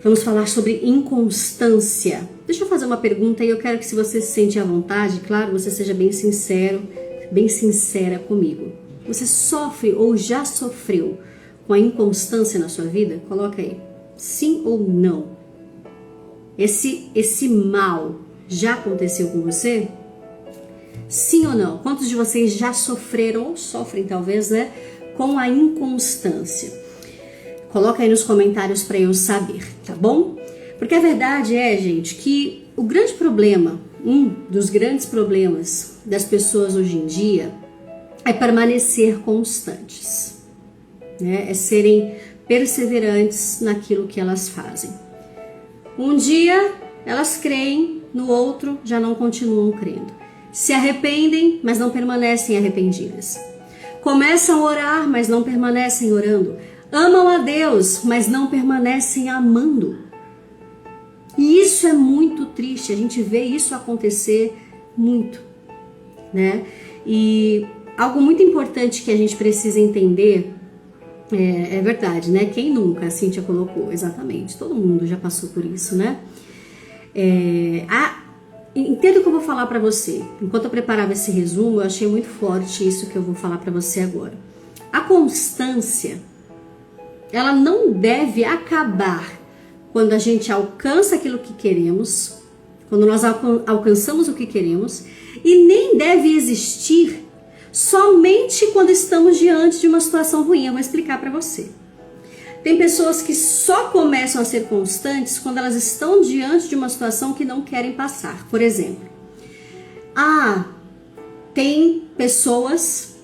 Vamos falar sobre inconstância. Deixa eu fazer uma pergunta e eu quero que, se você se sente à vontade, claro, você seja bem sincero, bem sincera comigo. Você sofre ou já sofreu com a inconstância na sua vida? Coloca aí, sim ou não. Esse mal já aconteceu com você? Sim ou não? Quantos de vocês já sofreram ou sofrem talvez, né, com a inconstância? Coloca aí nos comentários para eu saber, tá bom? Porque a verdade é, gente, que o grande problema, um dos grandes problemas das pessoas hoje em dia é permanecer constantes, né? É serem perseverantes naquilo que elas fazem. Um dia elas creem, no outro já não continuam crendo. Se arrependem, mas não permanecem arrependidas. Começam a orar, mas não permanecem orando. Amam a Deus, mas não permanecem amando. E isso é muito triste, a gente vê isso acontecer muito, né? E algo muito importante que a gente precisa entender, é verdade, né? Quem nunca, a Cíntia colocou, exatamente, todo mundo já passou por isso, né? Entenda o que eu vou falar pra você. Enquanto eu preparava esse resumo, eu achei muito forte isso que eu vou falar pra você agora. A constância, ela não deve acabar quando a gente alcança aquilo que queremos, quando nós alcançamos o que queremos, e nem deve existir somente quando estamos diante de uma situação ruim. Eu vou explicar para você. Tem pessoas que só começam a ser constantes quando elas estão diante de uma situação que não querem passar. Por exemplo, tem pessoas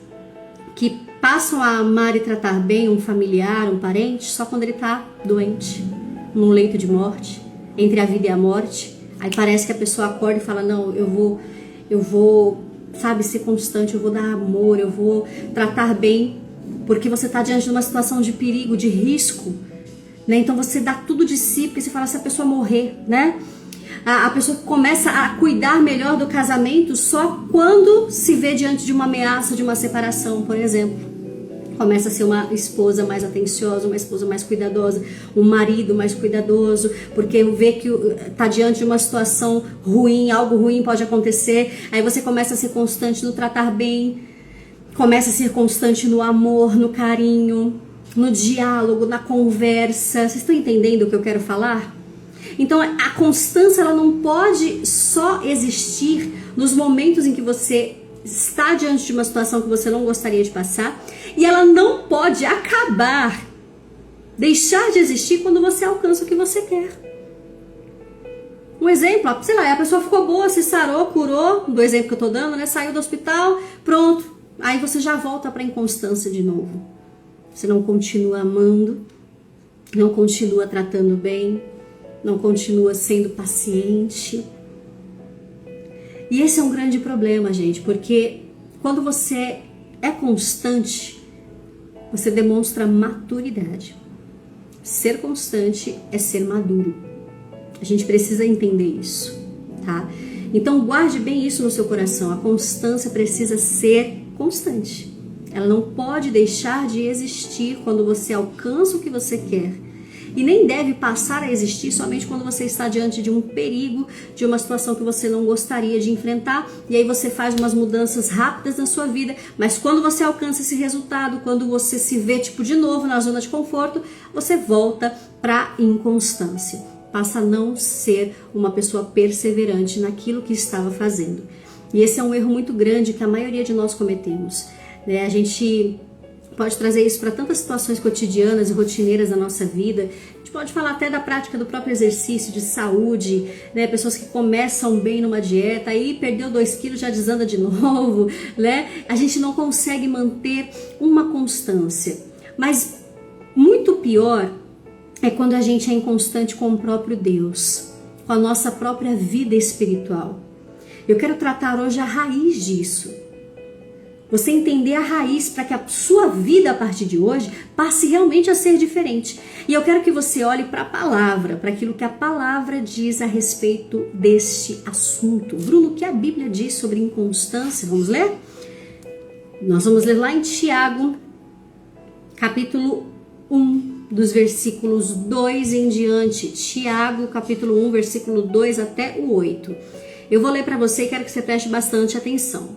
que passam a amar e tratar bem um familiar, um parente, só quando ele está doente, num leito de morte, entre a vida e a morte. Aí parece que a pessoa acorda e fala, não, eu vou, sabe, ser constante, eu vou dar amor, eu vou tratar bem, porque você está diante de uma situação de perigo, de risco, né? Então você dá tudo de si, porque você fala, se a pessoa morrer, né? A pessoa começa a cuidar melhor do casamento só quando se vê diante de uma ameaça, de uma separação, por exemplo. Começa a ser uma esposa mais atenciosa, uma esposa mais cuidadosa, um marido mais cuidadoso, porque vê que está diante de uma situação ruim, algo ruim pode acontecer, aí você começa a ser constante no tratar bem, começa a ser constante no amor, no carinho, no diálogo, na conversa. Vocês estão entendendo o que eu quero falar? Então a constância, ela não pode só existir nos momentos em que você está diante de uma situação que você não gostaria de passar, e ela não pode acabar, deixar de existir quando você alcança o que você quer. Um exemplo, sei lá, a pessoa ficou boa, se sarou, curou, do exemplo que eu tô dando, né? Saiu do hospital, pronto. Aí você já volta para a inconstância de novo. Você não continua amando, não continua tratando bem, não continua sendo paciente. E esse é um grande problema, gente, porque quando você é constante, você demonstra maturidade. Ser constante é ser maduro. A gente precisa entender isso, tá? Então guarde bem isso no seu coração. A constância precisa ser constante. Ela não pode deixar de existir quando você alcança o que você quer. E nem deve passar a existir somente quando você está diante de um perigo, de uma situação que você não gostaria de enfrentar, e aí você faz umas mudanças rápidas na sua vida, mas quando você alcança esse resultado, quando você se vê de novo na zona de conforto, você volta para a inconstância. Passa a não ser uma pessoa perseverante naquilo que estava fazendo. E esse é um erro muito grande que a maioria de nós cometemos, né? A gente pode trazer isso para tantas situações cotidianas e rotineiras da nossa vida. A gente pode falar até da prática do próprio exercício, de saúde, né? Pessoas que começam bem numa dieta, aí perdeu 2 quilos, já desanda de novo, né? A gente não consegue manter uma constância. Mas muito pior é quando a gente é inconstante com o próprio Deus, com a nossa própria vida espiritual. Eu quero tratar hoje a raiz disso. Você entender a raiz para que a sua vida a partir de hoje passe realmente a ser diferente. E eu quero que você olhe para a palavra, para aquilo que a palavra diz a respeito deste assunto. Bruno, o que a Bíblia diz sobre inconstância? Vamos ler? Nós vamos ler lá em Tiago, capítulo 1, dos versículos 2 em diante. Tiago, capítulo 1, versículo 2 até o 8. Eu vou ler para você e quero que você preste bastante atenção.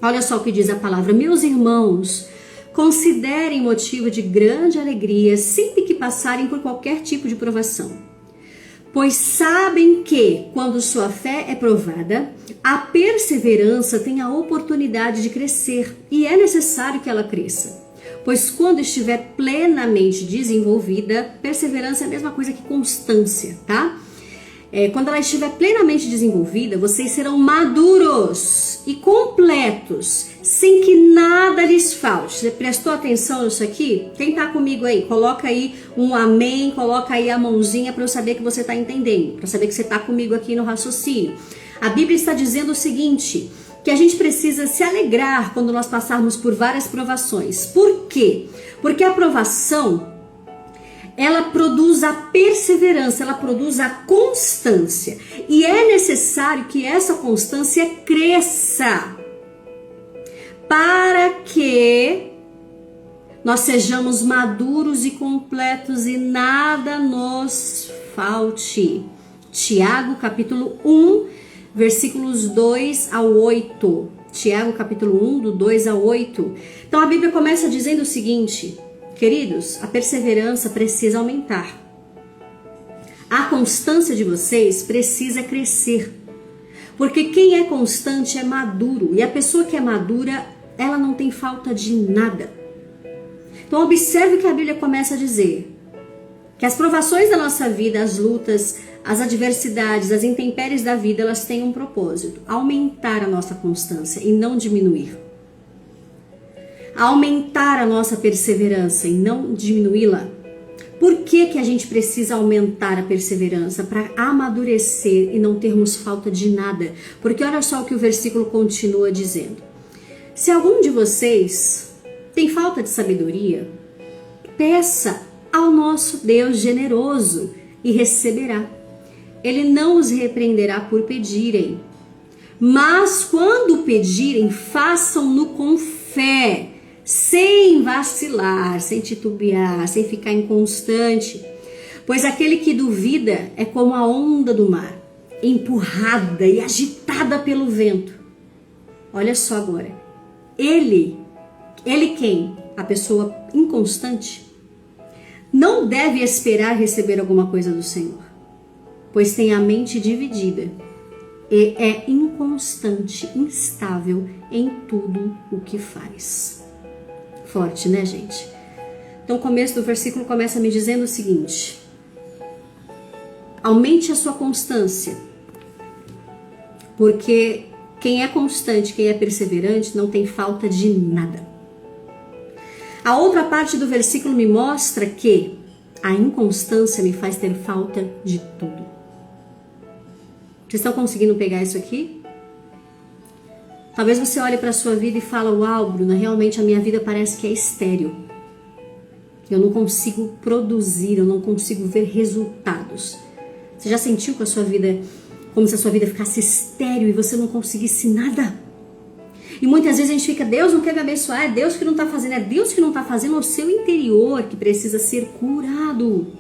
Olha só o que diz a palavra. Meus irmãos, considerem motivo de grande alegria sempre que passarem por qualquer tipo de provação. Pois sabem que, quando sua fé é provada, a perseverança tem a oportunidade de crescer e é necessário que ela cresça. Pois quando estiver plenamente desenvolvida, perseverança é a mesma coisa que constância, tá? Quando ela estiver plenamente desenvolvida, vocês serão maduros e completos, sem que nada lhes falte. Você prestou atenção nisso aqui? Quem tá comigo aí? Coloca aí um amém, coloca aí a mãozinha para eu saber que você tá entendendo, para saber que você tá comigo aqui no raciocínio. A Bíblia está dizendo o seguinte, que a gente precisa se alegrar quando nós passarmos por várias provações. Por quê? Porque a provação, ela produz a perseverança, ela produz a constância. E é necessário que essa constância cresça para que nós sejamos maduros e completos e nada nos falte. Tiago, capítulo 1, versículos 2 a 8. Tiago, capítulo 1, do 2 a 8. Então a Bíblia começa dizendo o seguinte... Queridos, a perseverança precisa aumentar. A constância de vocês precisa crescer. Porque quem é constante é maduro. E a pessoa que é madura, ela não tem falta de nada. Então observe o que a Bíblia começa a dizer. Que as provações da nossa vida, as lutas, as adversidades, as intempéries da vida, elas têm um propósito. Aumentar a nossa constância e não diminuir. Aumentar a nossa perseverança e não diminuí-la. Por que que a gente precisa aumentar a perseverança? Para amadurecer e não termos falta de nada. Porque olha só o que o versículo continua dizendo. Se algum de vocês tem falta de sabedoria, peça ao nosso Deus generoso e receberá. Ele não os repreenderá por pedirem. Mas quando pedirem, façam-no com fé, sem vacilar, sem titubear, sem ficar inconstante. Pois aquele que duvida é como a onda do mar, empurrada e agitada pelo vento. Olha só agora. Ele quem? A pessoa inconstante, não deve esperar receber alguma coisa do Senhor, pois tem a mente dividida e é inconstante, instável em tudo o que faz. Forte, né, gente? Então o começo do versículo começa me dizendo o seguinte: aumente a sua constância, porque quem é constante, quem é perseverante, não tem falta de nada. A outra parte do versículo me mostra que a inconstância me faz ter falta de tudo. Vocês estão conseguindo pegar isso aqui? Talvez você olhe para a sua vida e fale: uau, Bruna, realmente a minha vida parece que é estéril. Eu não consigo produzir, eu não consigo ver resultados. Você já sentiu com a sua vida, como se a sua vida ficasse estéril e você não conseguisse nada? E muitas vezes a gente fica: Deus não quer me abençoar, é Deus que não está fazendo, é Deus que não está fazendo, é o seu interior que precisa ser curado.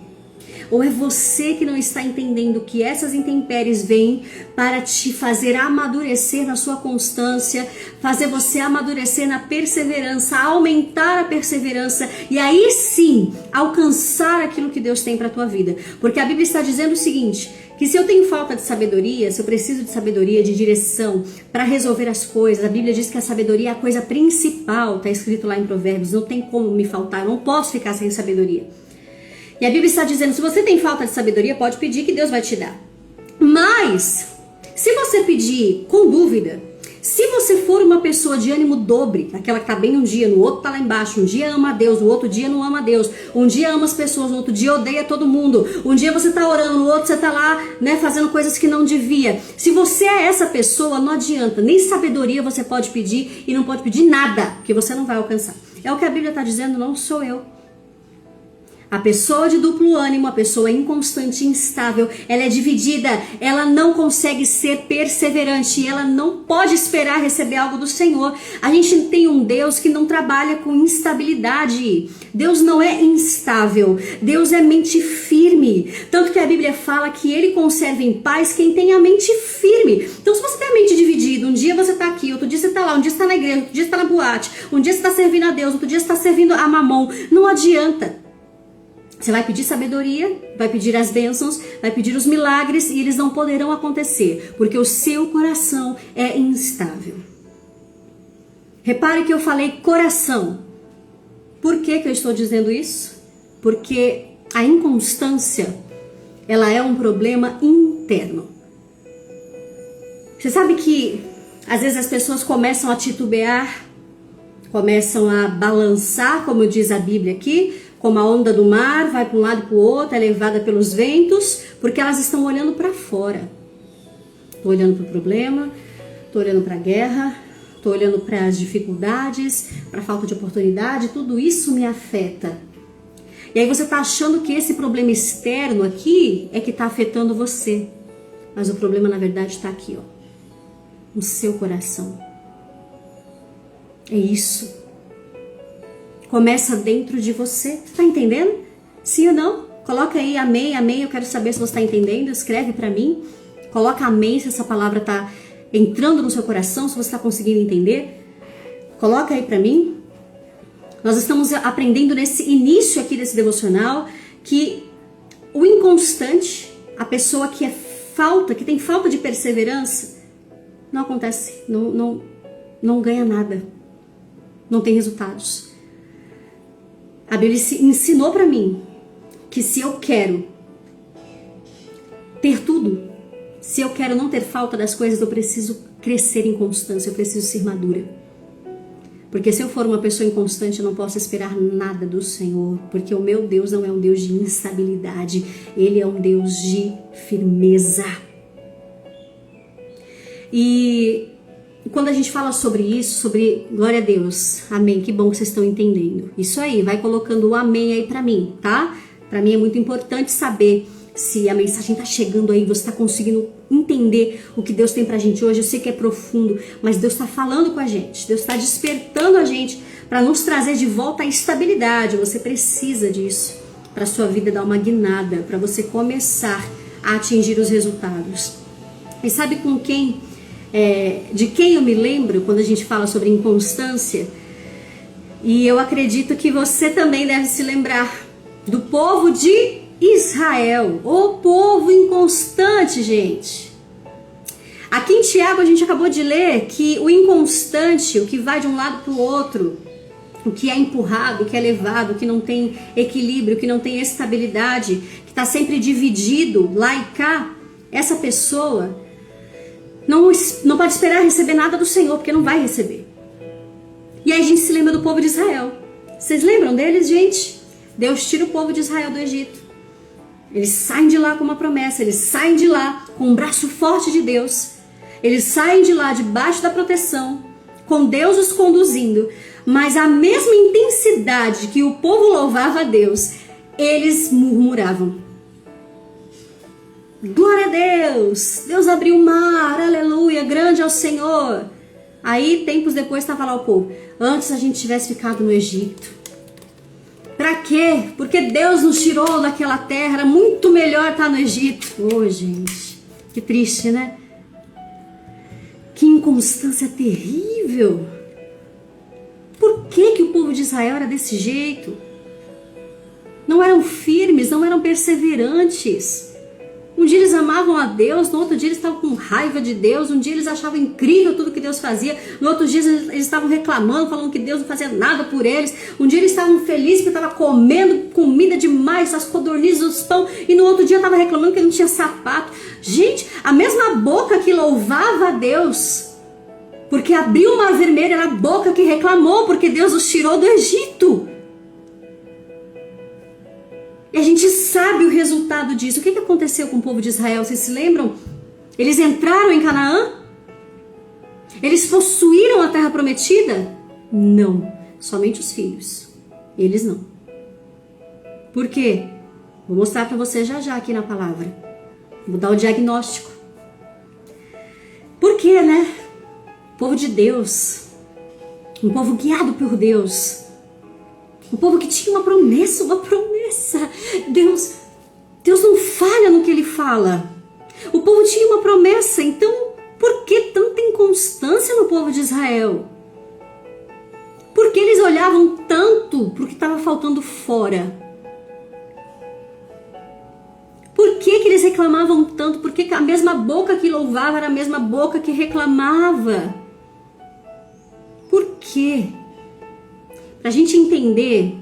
Ou é você que não está entendendo que essas intempéries vêm para te fazer amadurecer na sua constância, fazer você amadurecer na perseverança, aumentar a perseverança e aí sim alcançar aquilo que Deus tem para a tua vida. Porque a Bíblia está dizendo o seguinte, que se eu tenho falta de sabedoria, se eu preciso de sabedoria, de direção para resolver as coisas, a Bíblia diz que a sabedoria é a coisa principal, está escrito lá em Provérbios, não tem como me faltar, eu não posso ficar sem sabedoria. E a Bíblia está dizendo, se você tem falta de sabedoria, pode pedir que Deus vai te dar. Mas, se você pedir com dúvida, se você for uma pessoa de ânimo dobre, aquela que está bem um dia, no outro está lá embaixo, um dia ama a Deus, no outro dia não ama a Deus, um dia ama as pessoas, no outro dia odeia todo mundo, um dia você está orando, no outro você está lá, né, fazendo coisas que não devia. Se você é essa pessoa, não adianta, nem sabedoria você pode pedir e não pode pedir nada, que você não vai alcançar. É o que a Bíblia está dizendo, não sou eu. A pessoa de duplo ânimo, a pessoa inconstante e instável, ela é dividida, ela não consegue ser perseverante, ela não pode esperar receber algo do Senhor. A gente tem um Deus que não trabalha com instabilidade. Deus não é instável, Deus é mente firme. Tanto que a Bíblia fala que Ele conserva em paz quem tem a mente firme. Então se você tem a mente dividida, um dia você está aqui, outro dia você está lá, um dia você está na igreja, outro dia você está na boate, um dia você está servindo a Deus, outro dia você está servindo a Mamon, não adianta. Você vai pedir sabedoria, vai pedir as bênçãos, vai pedir os milagres e eles não poderão acontecer, porque o seu coração é instável. Repare que eu falei coração. Por que eu estou dizendo isso? Porque a inconstância, ela é um problema interno. Você sabe que às vezes as pessoas começam a titubear, começam a balançar, como diz a Bíblia aqui, como a onda do mar, vai para um lado e para o outro, é levada pelos ventos, porque elas estão olhando para fora. Estou olhando para o problema, estou olhando para a guerra, estou olhando para as dificuldades, para a falta de oportunidade, tudo isso me afeta. E aí você está achando que esse problema externo aqui é que está afetando você. Mas o problema na verdade está aqui, ó, no seu coração. É isso. Começa dentro de você. Tá entendendo? Sim ou não? Coloca aí amém, amém. Eu quero saber se você está entendendo. Escreve para mim. Coloca amém se essa palavra tá entrando no seu coração, se você está conseguindo entender. Coloca aí para mim. Nós estamos aprendendo nesse início aqui desse devocional que o inconstante, a pessoa que que tem falta de perseverança, não acontece, não ganha nada, não tem resultados. A Bíblia ensinou para mim que se eu quero ter tudo, se eu quero não ter falta das coisas, eu preciso crescer em constância, eu preciso ser madura. Porque se eu for uma pessoa inconstante, eu não posso esperar nada do Senhor, porque o meu Deus não é um Deus de instabilidade, Ele é um Deus de firmeza. E quando a gente fala sobre isso, sobre glória a Deus, amém, que bom que vocês estão entendendo. Isso aí, vai colocando o amém aí pra mim, tá? Pra mim é muito importante saber se a mensagem tá chegando aí, você tá conseguindo entender o que Deus tem pra gente hoje. Eu sei que é profundo, mas Deus tá falando com a gente, Deus tá despertando a gente pra nos trazer de volta a estabilidade. Você precisa disso pra sua vida dar uma guinada, pra você começar a atingir os resultados. E sabe com quem... de quem eu me lembro quando a gente fala sobre inconstância? E eu acredito que você também deve se lembrar do povo de Israel, o povo inconstante, gente. Aqui em Tiago a gente acabou de ler que o inconstante, o que vai de um lado para o outro, o que é empurrado, o que é levado, o que não tem equilíbrio, o que não tem estabilidade, que está sempre dividido lá e cá, essa pessoa não pode esperar receber nada do Senhor, porque não vai receber. E aí a gente se lembra do povo de Israel. Vocês lembram deles, gente? Deus tira o povo de Israel do Egito. Eles saem de lá com uma promessa, eles saem de lá com um braço forte de Deus. Eles saem de lá debaixo da proteção, com Deus os conduzindo. Mas a mesma intensidade que o povo louvava a Deus, eles murmuravam. Glória a Deus, Deus abriu o mar, aleluia, grande é o Senhor. Aí, tempos depois, estava lá o povo. Antes a gente tivesse ficado no Egito. Pra quê? Porque Deus nos tirou daquela terra, era muito melhor estar no Egito. Ô, gente, que triste, né? Que inconstância terrível. Por que o povo de Israel era desse jeito? Não eram firmes, não eram perseverantes. Um dia eles amavam a Deus, no outro dia eles estavam com raiva de Deus, um dia eles achavam incrível tudo que Deus fazia, no outro dia eles estavam reclamando, falando que Deus não fazia nada por eles, um dia eles estavam felizes que estavam comendo comida demais, as codornizes, os pão, e no outro dia estavam reclamando que não tinha sapato. Gente, a mesma boca que louvava a Deus, porque abriu o mar vermelho, era a boca que reclamou, porque Deus os tirou do Egito. E a gente sabe o resultado disso. O que aconteceu com o povo de Israel? Vocês se lembram? Eles entraram em Canaã? Eles possuíram a terra prometida? Não. Somente os filhos. Eles não. Por quê? Vou mostrar para você já já aqui na palavra. Vou dar o diagnóstico. Por quê, né? Povo de Deus, um povo guiado por Deus, um povo que tinha uma promessa. Deus não falha no que Ele fala. O povo tinha uma promessa, então por que tanta inconstância no povo de Israel? Por que eles olhavam tanto para o que estava faltando fora? Por que eles reclamavam tanto? Por que a mesma boca que louvava era a mesma boca que reclamava? Por quê? Para a gente entender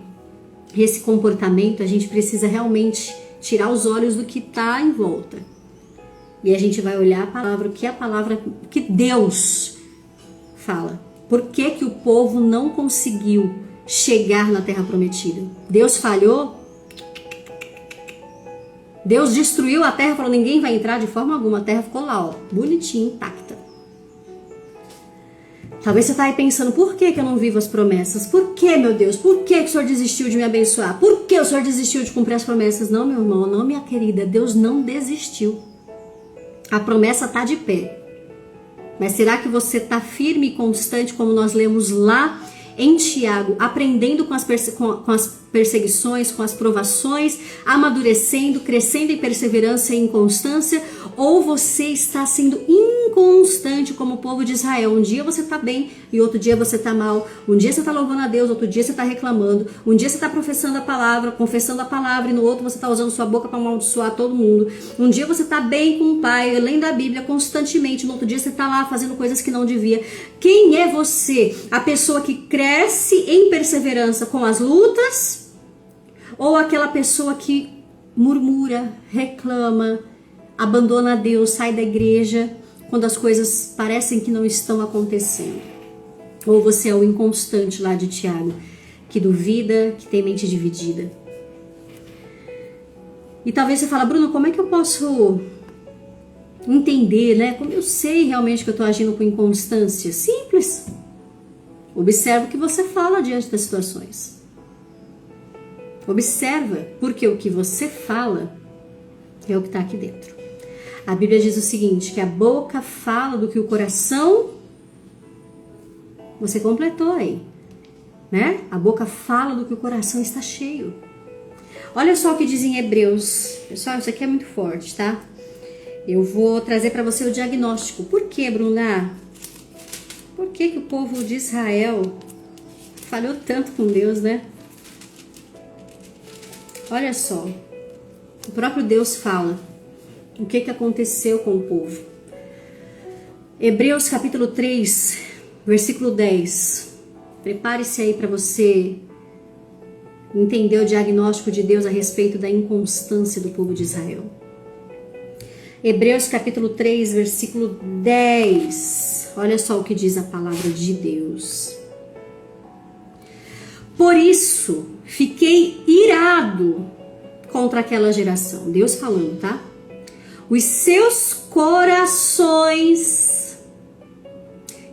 esse comportamento, a gente precisa realmente tirar os olhos do que está em volta. E a gente vai olhar a palavra que Deus fala. Por que que o povo não conseguiu chegar na Terra Prometida? Deus falhou? Deus destruiu a terra, falou, ninguém vai entrar de forma alguma. A terra ficou lá, ó, bonitinha, intacta. Talvez você está aí pensando, por que que eu não vivo as promessas? Por que, meu Deus? Por que que o Senhor desistiu de me abençoar? Por que o Senhor desistiu de cumprir as promessas? Não, meu irmão, não, minha querida, Deus não desistiu. A promessa está de pé. Mas será que você está firme e constante, como nós lemos lá em Tiago, aprendendo com as perseguições, com as provações, amadurecendo, crescendo em perseverança e em constância? Ou você está sendo inconstante como o povo de Israel? Um dia você está bem e outro dia você está mal. Um dia você está louvando a Deus, outro dia você está reclamando. Um dia você está professando a palavra, confessando a palavra, e no outro você está usando sua boca para amaldiçoar todo mundo. Um dia você está bem com o pai, lendo a Bíblia constantemente. No outro dia você está lá fazendo coisas que não devia. Quem é você? A pessoa que cresce em perseverança com as lutas? Ou aquela pessoa que murmura, reclama, abandona Deus, sai da igreja quando as coisas parecem que não estão acontecendo? Ou você é o inconstante lá de Tiago, que duvida, que tem mente dividida? E talvez você fala, Bruno, como é que eu posso entender, né? Como eu sei realmente que eu estou agindo com inconstância? Simples. Observa o que você fala diante das situações. Observa, porque o que você fala é o que está aqui dentro. A Bíblia diz o seguinte, que a boca fala do que o coração... Você completou aí, né? A boca fala do que o coração está cheio. Olha só o que diz em Hebreus. Pessoal, isso aqui é muito forte, tá? Eu vou trazer para você o diagnóstico. Por que, Bruna? Por que que o povo de Israel falhou tanto com Deus, né? Olha só. O próprio Deus fala o que que aconteceu com o povo. Hebreus capítulo 3, versículo 10. Prepare-se aí para você entender o diagnóstico de Deus a respeito da inconstância do povo de Israel. Hebreus capítulo 3, versículo 10. Olha só o que diz a palavra de Deus. Por isso, fiquei irado contra aquela geração. Deus falando, tá? Os seus corações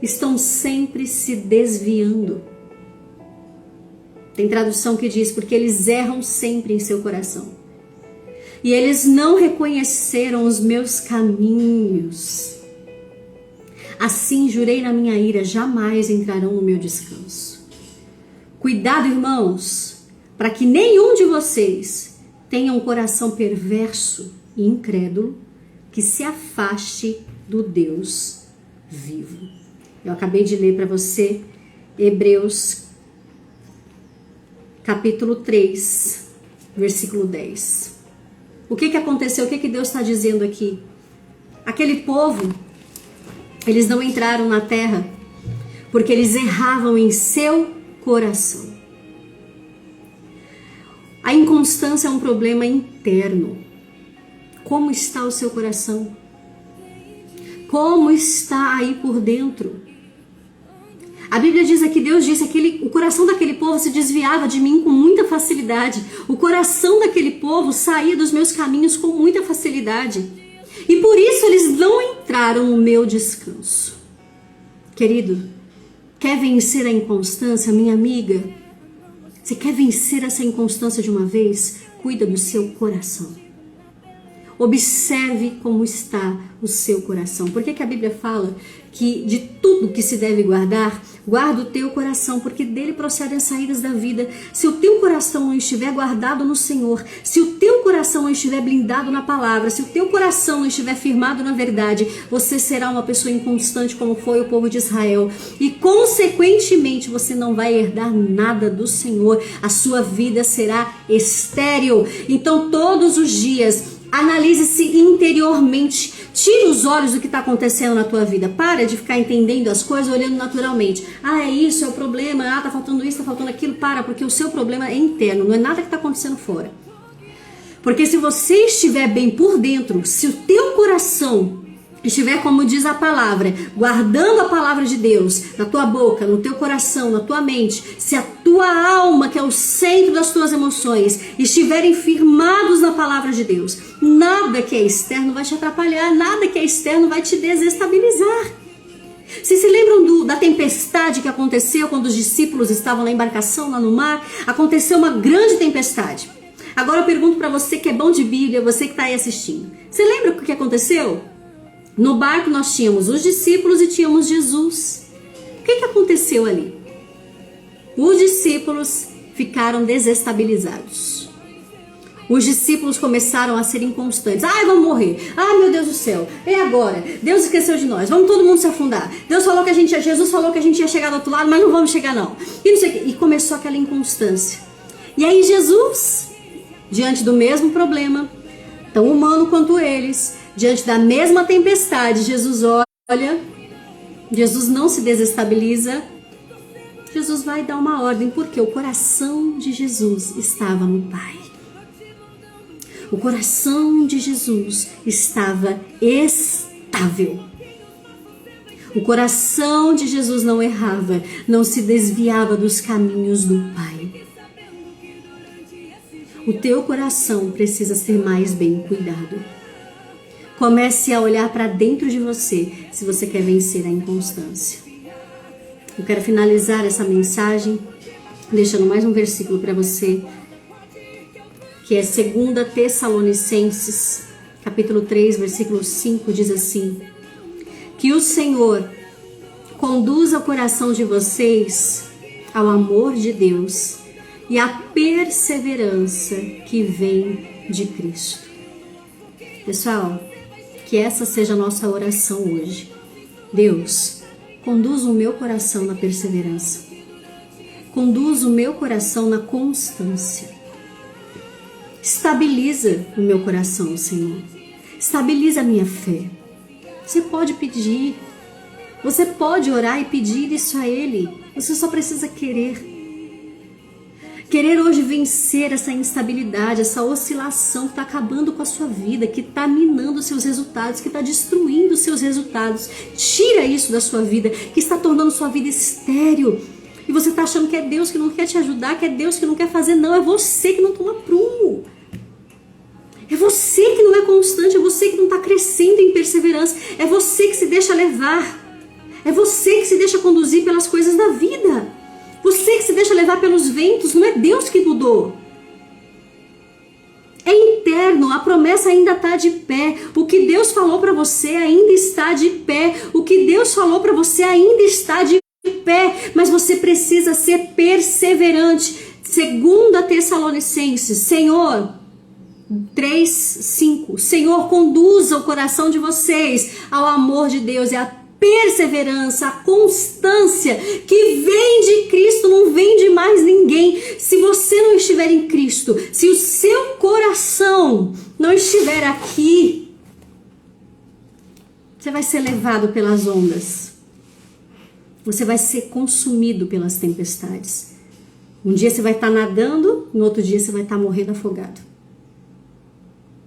estão sempre se desviando. Tem tradução que diz, porque eles erram sempre em seu coração. E eles não reconheceram os meus caminhos. Assim jurei na minha ira, jamais entrarão no meu descanso. Cuidado, irmãos, para que nenhum de vocês tenha um coração perverso e incrédulo que se afaste do Deus vivo. Eu acabei de ler para você Hebreus capítulo 3, versículo 10. O que aconteceu? O que Deus está dizendo aqui? Aquele povo, eles não entraram na terra porque eles erravam em seu coração. A inconstância é um problema interno. Como está o seu coração? Como está aí por dentro? A Bíblia diz aqui, Deus disse que o coração daquele povo se desviava de mim com muita facilidade. O coração daquele povo saía dos meus caminhos com muita facilidade. E por isso eles não entraram no meu descanso. Querido, quer vencer a inconstância, minha amiga? Você quer vencer essa inconstância de uma vez? cuida do seu coração. Observe como está o seu coração. Por que a Bíblia fala que de tudo que se deve guardar, guarda o teu coração, porque dele procedem as saídas da vida. Se o teu coração não estiver guardado no Senhor, se o teu coração não estiver blindado na palavra, se o teu coração não estiver firmado na verdade, você será uma pessoa inconstante como foi o povo de Israel. E consequentemente você não vai herdar nada do Senhor. A sua vida será estéril. Então todos os dias analise-se interiormente. Tira os olhos do que está acontecendo na tua vida. Para de ficar entendendo as coisas olhando naturalmente. É isso, é o problema. Tá faltando isso, tá faltando aquilo. Para, porque o seu problema é interno. Não é nada que está acontecendo fora. Porque se você estiver bem por dentro, se o teu coração estiver, como diz a palavra, guardando a palavra de Deus na tua boca, no teu coração, na tua mente, se a tua alma, que é o centro das tuas emoções, estiverem firmados na palavra de Deus, nada que é externo vai te atrapalhar, nada que é externo vai te desestabilizar. Vocês se lembram da tempestade que aconteceu quando os discípulos estavam na embarcação, lá no mar? Aconteceu uma grande tempestade. Agora eu pergunto para você que é bom de Bíblia, você que está aí assistindo. Você lembra o que aconteceu? No barco nós tínhamos os discípulos e tínhamos Jesus. O que aconteceu ali? Os discípulos ficaram desestabilizados. Os discípulos começaram a ser inconstantes. Vamos morrer. Meu Deus do céu. É agora. Deus esqueceu de nós. Vamos todo mundo se afundar. Jesus falou que a gente ia chegar do outro lado, mas não vamos chegar não. E começou aquela inconstância. E aí Jesus, diante do mesmo problema, tão humano quanto eles, diante da mesma tempestade, Jesus olha, Jesus não se desestabiliza, Jesus vai dar uma ordem, porque o coração de Jesus estava no Pai. O coração de Jesus estava estável. O coração de Jesus não errava, não se desviava dos caminhos do Pai. O teu coração precisa ser mais bem cuidado. Comece a olhar para dentro de você, se você quer vencer a inconstância. Eu quero finalizar essa mensagem deixando mais um versículo para você, que é 2 Tessalonicenses, capítulo 3, versículo 5, diz assim: que o Senhor conduza o coração de vocês ao amor de Deus e à perseverança que vem de Cristo. Pessoal, que essa seja a nossa oração hoje. Deus, conduz o meu coração na perseverança. Conduz o meu coração na constância. Estabiliza o meu coração, Senhor. Estabiliza a minha fé. Você pode pedir. Você pode orar e pedir isso a Ele. Você só precisa querer. Querer hoje vencer essa instabilidade, essa oscilação que está acabando com a sua vida, que está minando os seus resultados, que está destruindo os seus resultados. Tira isso da sua vida, que está tornando sua vida estéril. E você está achando que é Deus que não quer te ajudar, que é Deus que não quer fazer. Não, é você que não toma prumo. É você que não é constante, é você que não está crescendo em perseverança. É você que se deixa levar. É você que se deixa conduzir pelas coisas da vida. Você que se deixa levar pelos ventos, não é Deus que mudou. É interno, a promessa ainda está de pé. O que Deus falou para você ainda está de pé. O que Deus falou para você ainda está de pé. Mas você precisa ser perseverante. 2 Tessalonicenses, Senhor, 3:5. Senhor, conduza o coração de vocês ao amor de Deus e à perseverança, a constância que vem de Cristo, não vem de mais ninguém. Se você não estiver em Cristo, se o seu coração não estiver aqui, você vai ser levado pelas ondas. Você vai ser consumido pelas tempestades. Um dia você vai estar nadando, no outro dia você vai estar morrendo afogado.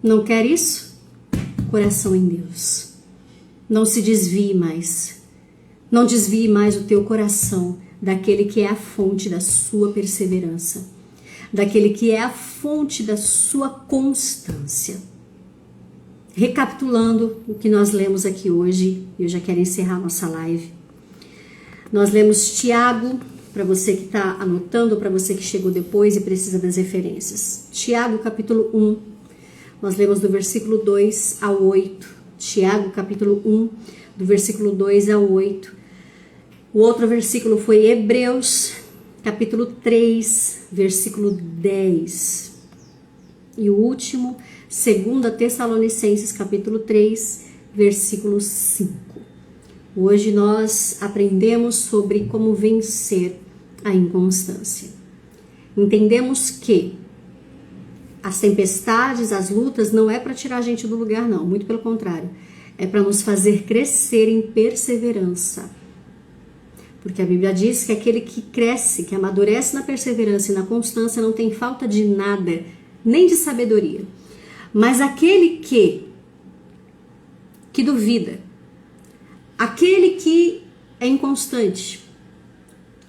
Não quer isso? Coração em Deus. Não se desvie mais. Não desvie mais o teu coração daquele que é a fonte da sua perseverança. Daquele que é a fonte da sua constância. Recapitulando o que nós lemos aqui hoje, eu já quero encerrar nossa live. Nós lemos Tiago, para você que está anotando, para você que chegou depois e precisa das referências. Tiago, capítulo 1, nós lemos do versículo 2 ao 8. Tiago, capítulo 1, do versículo 2 ao 8. O outro versículo foi Hebreus, capítulo 3, versículo 10. E o último, 2 Tessalonicenses, capítulo 3, versículo 5. Hoje nós aprendemos sobre como vencer a inconstância. Entendemos que as tempestades, as lutas, não é para tirar a gente do lugar, não. Muito pelo contrário. É para nos fazer crescer em perseverança. Porque a Bíblia diz que aquele que cresce, que amadurece na perseverança e na constância, não tem falta de nada, nem de sabedoria. Mas aquele que duvida, aquele que é inconstante,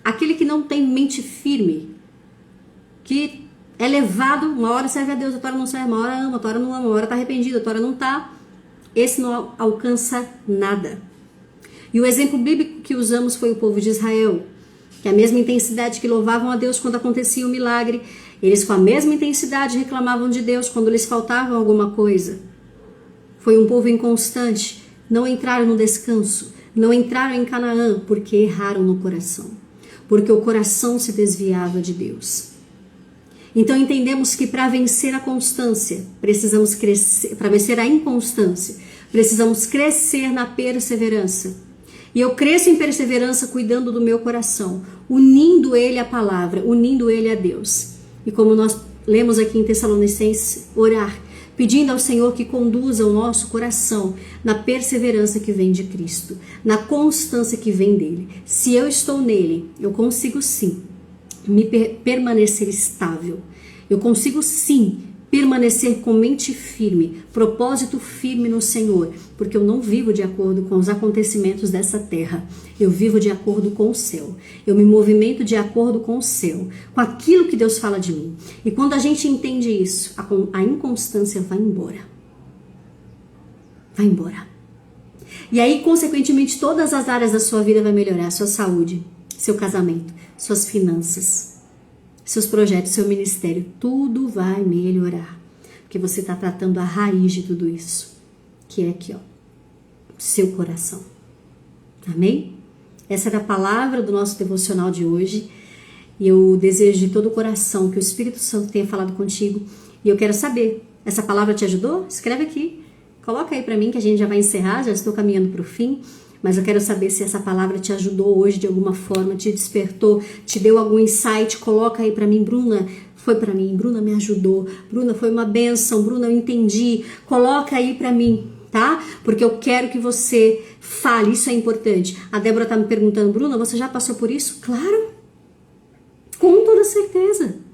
aquele que não tem mente firme, que é levado, uma hora serve a Deus, outra hora não serve, uma hora ama, outra hora não ama, uma hora está arrependido, outra hora não está, esse não alcança nada. E o exemplo bíblico que usamos foi o povo de Israel, que a mesma intensidade que louvavam a Deus quando acontecia um milagre, eles com a mesma intensidade reclamavam de Deus quando lhes faltava alguma coisa. Foi um povo inconstante, não entraram no descanso, não entraram em Canaã porque erraram no coração, porque o coração se desviava de Deus. Então entendemos que para vencer a constância, precisamos crescer, para vencer a inconstância, precisamos crescer na perseverança. E eu cresço em perseverança cuidando do meu coração, unindo ele à palavra, unindo ele a Deus. E como nós lemos aqui em Tessalonicenses, orar, pedindo ao Senhor que conduza o nosso coração na perseverança que vem de Cristo, na constância que vem dele. Se eu estou nele, eu consigo sim permanecer estável. Eu consigo sim permanecer com mente firme, propósito firme no Senhor, porque eu não vivo de acordo com os acontecimentos dessa terra. Eu vivo de acordo com o céu. Eu me movimento de acordo com o céu, com aquilo que Deus fala de mim. E quando a gente entende isso, a inconstância vai embora. Vai embora. E aí, consequentemente, todas as áreas da sua vida vai melhorar. Sua saúde, seu casamento, suas finanças, seus projetos, seu ministério, tudo vai melhorar. Porque você está tratando a raiz de tudo isso, que é aqui, ó, seu coração. Amém? Essa era a palavra do nosso devocional de hoje. E eu desejo de todo o coração que o Espírito Santo tenha falado contigo. E eu quero saber, essa palavra te ajudou? Escreve aqui. Coloca aí para mim que a gente já vai encerrar, já estou caminhando para o fim. Mas eu quero saber se essa palavra te ajudou hoje de alguma forma, te despertou, te deu algum insight. Coloca aí para mim, Bruna, foi para mim, Bruna me ajudou, Bruna foi uma bênção, Bruna eu entendi. Coloca aí para mim, tá? Porque eu quero que você fale, isso é importante. A Débora tá me perguntando, Bruna, você já passou por isso? Claro, com toda certeza.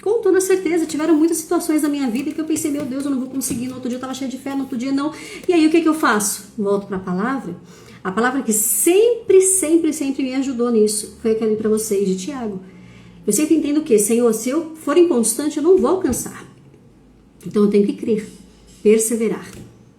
Com toda certeza, tiveram muitas situações na minha vida que eu pensei, meu Deus, eu não vou conseguir, no outro dia eu estava cheia de fé, no outro dia não. E aí o que eu faço? Volto para a palavra que sempre me ajudou nisso, foi aquela para vocês, de Tiago. Eu sempre entendo o quê? Senhor, se eu for inconstante, eu não vou alcançar. Então eu tenho que crer, perseverar,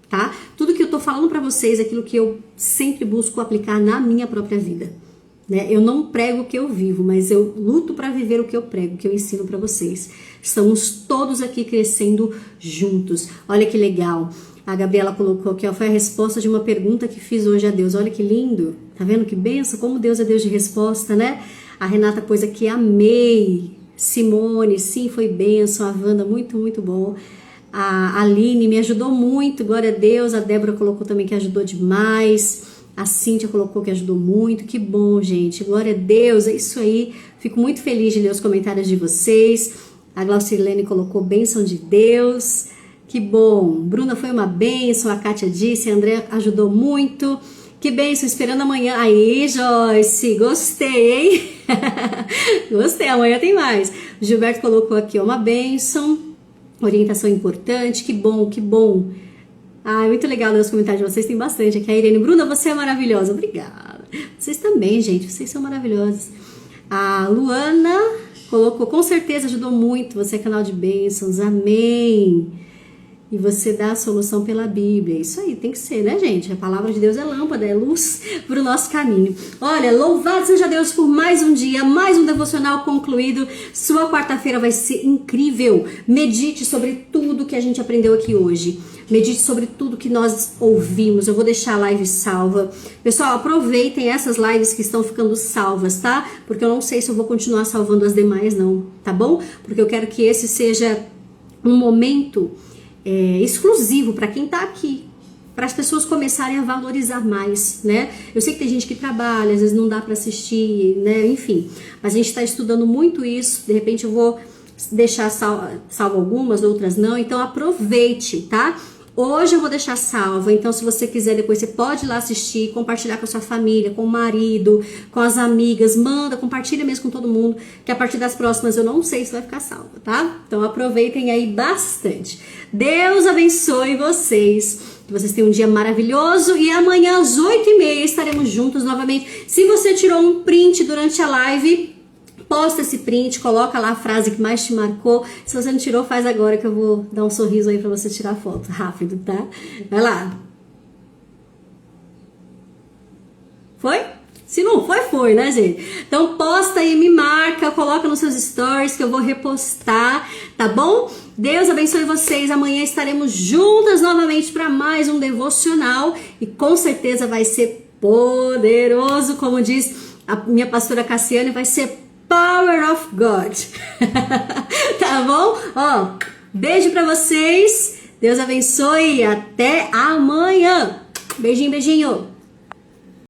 tá? Tudo que eu tô falando para vocês é aquilo que eu sempre busco aplicar na minha própria vida. Né? Eu não prego o que eu vivo, mas eu luto para viver o que eu prego, o que eu ensino para vocês. Estamos todos aqui crescendo juntos. Olha que legal. A Gabriela colocou aqui, ó, foi a resposta de uma pergunta que fiz hoje a Deus. Olha que lindo. Tá vendo que benção? Como Deus é Deus de resposta, né? A Renata pôs aqui, amei. Simone, sim, foi benção. A Wanda, muito, muito bom. A Aline me ajudou muito, glória a Deus. A Débora colocou também que ajudou demais. A Cíntia colocou que ajudou muito, que bom, gente, glória a Deus, é isso aí, fico muito feliz de ler os comentários de vocês. A Glaucilene colocou bênção de Deus, que bom. Bruna foi uma bênção, a Kátia disse, a André ajudou muito, que bênção, esperando amanhã. Aí, Joyce, gostei, hein? Gostei, amanhã tem mais. O Gilberto colocou aqui, ó, uma bênção, orientação importante, que bom, que bom. Ah, é muito legal ler os comentários de vocês, tem bastante aqui. A Irene, Bruna, você é maravilhosa. Obrigada. Vocês também, gente, vocês são maravilhosos. A Luana colocou, com certeza ajudou muito. Você é canal de bênçãos, amém. E você dá a solução pela Bíblia. Isso aí, tem que ser, né, gente? A palavra de Deus é lâmpada, é luz para o nosso caminho. Olha, louvado seja Deus por mais um dia, mais um devocional concluído. Sua quarta-feira vai ser incrível. Medite sobre tudo que a gente aprendeu aqui hoje. Medite sobre tudo que nós ouvimos. Eu vou deixar a live salva. Pessoal, aproveitem essas lives que estão ficando salvas, tá? Porque eu não sei se eu vou continuar salvando as demais, não, tá bom? Porque eu quero que esse seja um momento exclusivo para quem tá aqui, para as pessoas começarem a valorizar mais, né? Eu sei que tem gente que trabalha, às vezes não dá para assistir, né? Enfim, mas a gente está estudando muito isso. De repente eu vou deixar salvo algumas, outras não. Então aproveite, tá? Hoje eu vou deixar salva, então se você quiser depois você pode ir lá assistir, compartilhar com a sua família, com o marido, com as amigas, manda, compartilha mesmo com todo mundo, que a partir das próximas eu não sei se vai ficar salva, tá? Então aproveitem aí bastante. Deus abençoe vocês, que vocês tenham um dia maravilhoso e amanhã às 8h30 estaremos juntos novamente. Se você tirou um print durante a live, posta esse print, coloca lá a frase que mais te marcou. Se você não tirou, faz agora que eu vou dar um sorriso aí pra você tirar a foto. Rápido, tá? Vai lá. Foi? Se não foi, foi, né, gente? Então posta aí, me marca, coloca nos seus stories que eu vou repostar, tá bom? Deus abençoe vocês. Amanhã estaremos juntas novamente para mais um devocional e com certeza vai ser poderoso, como diz a minha pastora Cassiane, vai ser Power of God. Tá bom? Ó, beijo pra vocês. Deus abençoe e até amanhã. Beijinho, beijinho.